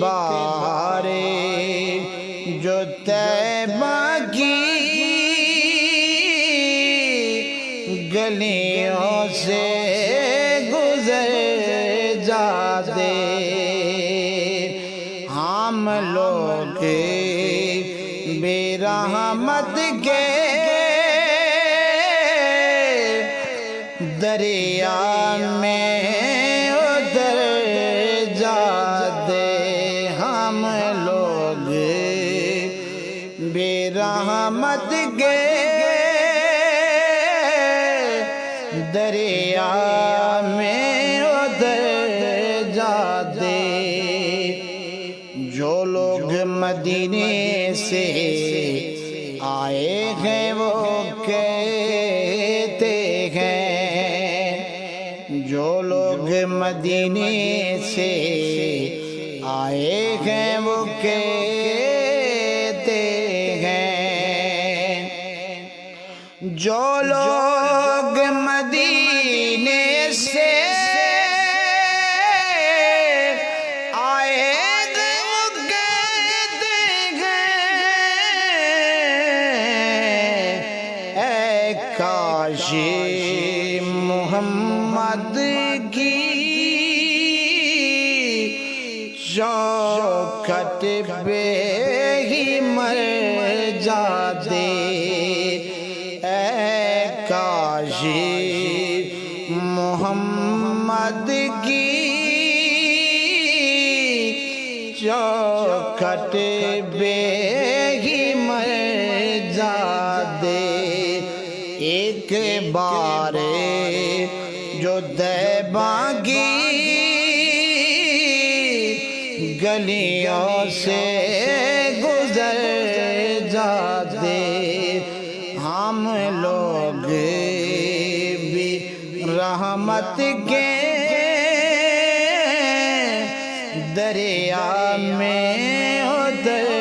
بار جو طیبہ کی گلیوں سے گزر جاتے، ہم لوگ بے رحمت کے دریا میں اتر جاتے، ہم لوگ بے رحمت کے دریا میں اتر جاتے۔ جو لوگ مدینے سے آئے ہیں وہ کہتے ہیں، جو لوگ مدینے سے آئے ہیں وہ کہتے ہیں، جو لوگ مدینے سے آئے ہیں وہ کہتے ہیں، اے کاش محمد کی چوکھٹ پہ ہی مر جاتے، اے کاش محمد کی چوکھٹ پہ ہی مر جاتے۔ ایک بار جو طیبہ کی گلیوں سے گزر جاتے، ہم لوگ بھی رحمت کے دریا میں اتر